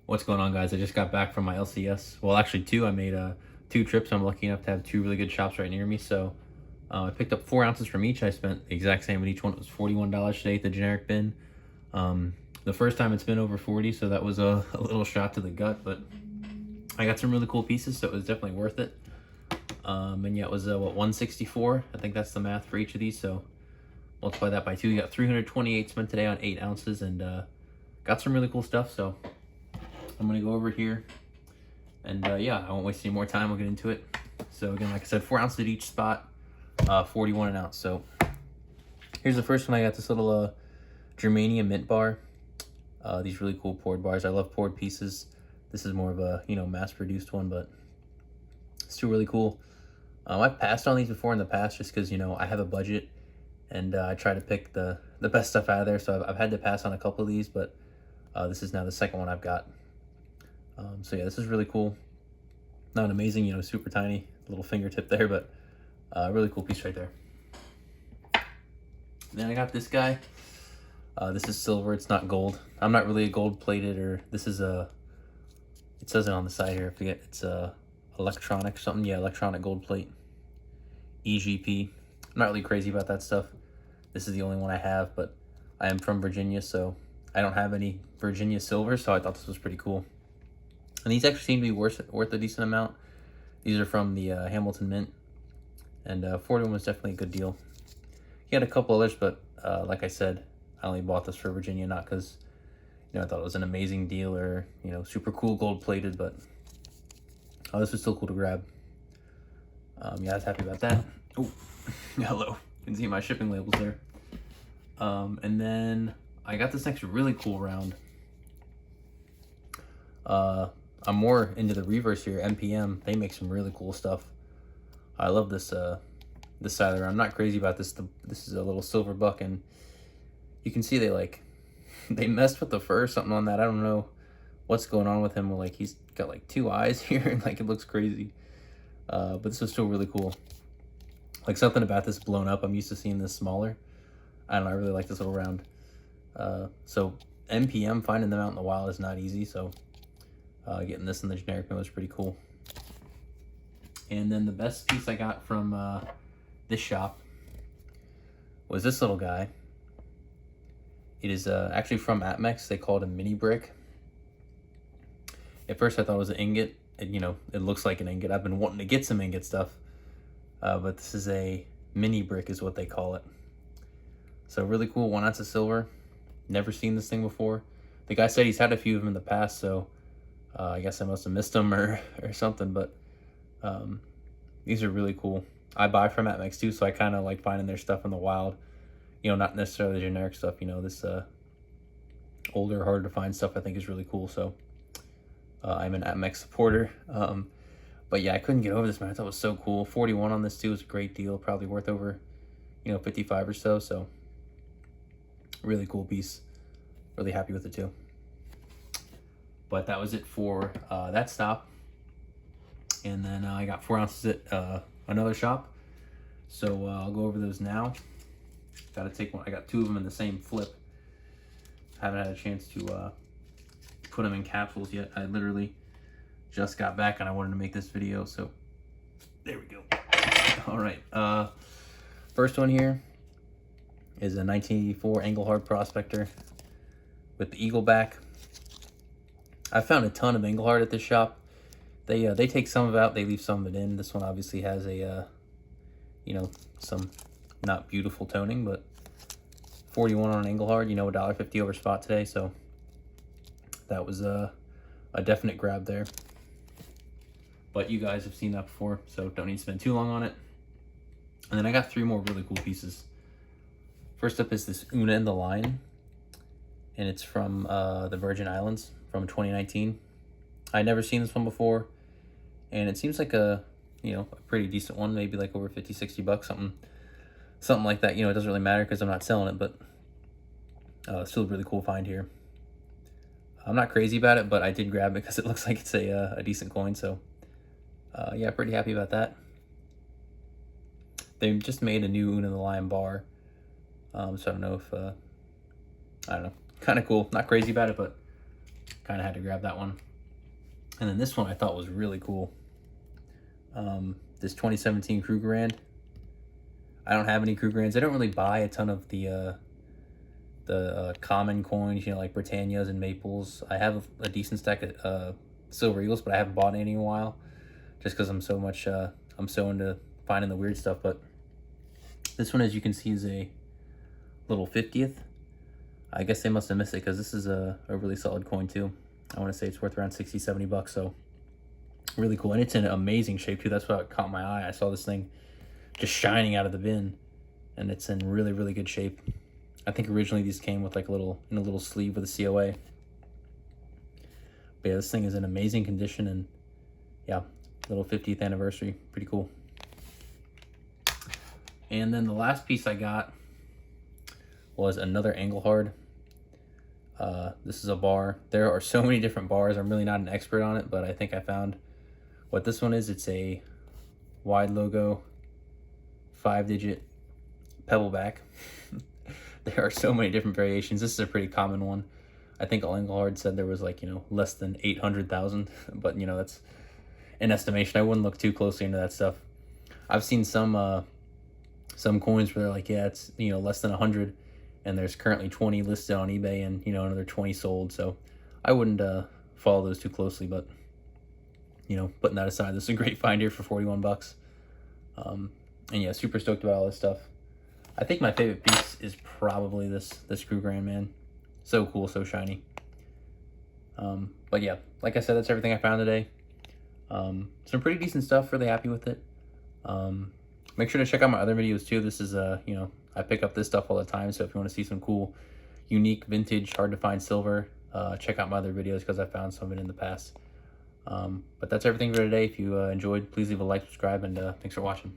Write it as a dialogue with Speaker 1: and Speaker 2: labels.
Speaker 1: What's going on, guys? I just got back from my LCS. Well, actually two. I made two trips. I'm lucky enough to have two really good shops right near me. So I picked up 4 ounces from each. I spent the exact same with each one. It was $41 today at the generic bin. The first time it's been over 40, so that was a little shot to the gut, but I got some really cool pieces, so it was definitely worth it. And yeah, it was what, 164? I think that's the math for each of these. So multiply that by 2. You got 328 spent today on 8 ounces, and got some really cool stuff. So I'm gonna go over here, and yeah, I won't waste any more time. We'll get into it. So again, like I said, 4 ounces at each spot, 41 an ounce. So here's the first one. I got this little germanium mint bar. These really cool poured bars. I love poured pieces. This is more of a, mass-produced one, but it's still really cool. I've passed on these before in the past just because, I have a budget, and I try to pick the best stuff out of there. So I've had to pass on a couple of these, but this is now the second one I've got. So yeah, this is really cool. Not amazing, super tiny little fingertip there, but really cool piece right there. Then I got this guy. This is silver. It's not gold. I'm not really a gold plated, or this is a, it says it on the side here. I forget. It's electronic something. Yeah, electronic gold plate. EGP. I'm not really crazy about that stuff. This is the only one I have, but I am from Virginia, so I don't have any Virginia silver, so I thought this was pretty cool. And these actually seem to be worth a decent amount. These are from the Hamilton Mint, and 41 was definitely a good deal. He had a couple others, but like I said, I only bought this for Virginia, not because I thought it was an amazing deal or super cool gold plated, but this was still cool to grab. Yeah, I was happy about that. Oh, hello. You can see my shipping labels there. And then I got this next really cool round. I'm more into the reverse here. MPM, they make some really cool stuff. I love this this side of the round. I'm not crazy about this. This is a little silver buck, and you can see they messed with the fur or something on that. I don't know what's going on with him. Like, he's got like 2 eyes here, and like it looks crazy. But this is still really cool. Like, something about this blown up. I'm used to seeing this smaller. I don't know. I really like this little round. So MPM, finding them out in the wild is not easy. So getting this in the generic mill is pretty cool. And then the best piece I got from this shop was this little guy. It is actually from Atmex. They call it a mini brick. At first I thought it was an ingot. It looks like an ingot. I've been wanting to get some ingot stuff. But this is a mini brick is what they call it. So really cool, 1 ounce of silver. Never seen this thing before. The guy said he's had a few of them in the past, so I guess I must have missed them or something, but these are really cool. I buy from Atmex too, so I kind of like finding their stuff in the wild. Not necessarily the generic stuff. This older, harder to find stuff I think is really cool. So I'm an Atmex supporter. But yeah, I couldn't get over this, man. I thought it was so cool. 41 on this too is a great deal. Probably worth over, 55 or so. So really cool piece. Really happy with it too. But that was it for that stop. And then I got 4 ounces at another shop. So I'll go over those now. Gotta take one. I got 2 of them in the same flip. Haven't had a chance to put them in capsules yet. I literally just got back and I wanted to make this video, so there we go. All right, first one here is a 1984 Engelhard Prospector with the eagle back. I found a ton of Engelhard at this shop. They take some of it out, they leave some of it in. This one obviously has a some not beautiful toning, but 41 on Engelhard, $1.50 over spot today, so that was a definite grab there. But you guys have seen that before, so don't need to spend too long on it. And then I got 3 more really cool pieces. First up is this Una in the Line, and it's from the Virgin Islands from 2019. I'd never seen this one before, and it seems like a pretty decent one, maybe like over 50-60 bucks, something like that. It doesn't really matter because I'm not selling it, but still a really cool find here. I'm not crazy about it, but I did grab it because it looks like it's a decent coin. So yeah, pretty happy about that. They just made a new Una the Lion bar, so I don't know if I don't know, kind of cool. Not crazy about it, but kind of had to grab that one. And then this one I thought was really cool. This 2017 Krugerrand. I don't have any Krugerrands. I don't really buy a ton of the common coins, you know, like Britannias and Maples. I have a decent stack of Silver Eagles, but I haven't bought any in a while, just because I'm so into finding the weird stuff. But this one, as you can see, is a little 50th. I guess they must have missed it, because this is a really solid coin too. I want to say it's worth around 60-70 bucks, so really cool. And it's in amazing shape too. That's what caught my eye. I saw this thing just shining out of the bin, and it's in really good shape. I think originally these came with like a little sleeve with a COA. But yeah, this thing is in amazing condition, and yeah, little 50th anniversary, pretty cool. And then the last piece I got was another Engelhard. This is a bar. There are so many different bars. I'm really not an expert on it, but I think I found what this one is. It's a wide logo, 5-digit pebble back. There are so many different variations. This is a pretty common one. I think Engelhard said there was like, you know, less than 800,000, but you know, that's an estimation. I wouldn't look too closely into that stuff. I've seen some coins where they're like, yeah, it's, you know, less than 100, and there's currently 20 listed on eBay, and you know, another 20 sold. So I wouldn't follow those too closely, but you know, putting that aside, this is a great find here for 41 bucks. And yeah, super stoked about all this stuff. I think my favorite piece is probably this Krugerrand, man. So cool, so shiny. But yeah, like I said, that's everything I found today. Some pretty decent stuff, really happy with it. Make sure to check out my other videos too. This is, you know, I pick up this stuff all the time, so if you want to see some cool, unique, vintage, hard to find silver, check out my other videos, because I found some of it in the past. But that's everything for today. If you enjoyed, please leave a like, subscribe, and thanks for watching.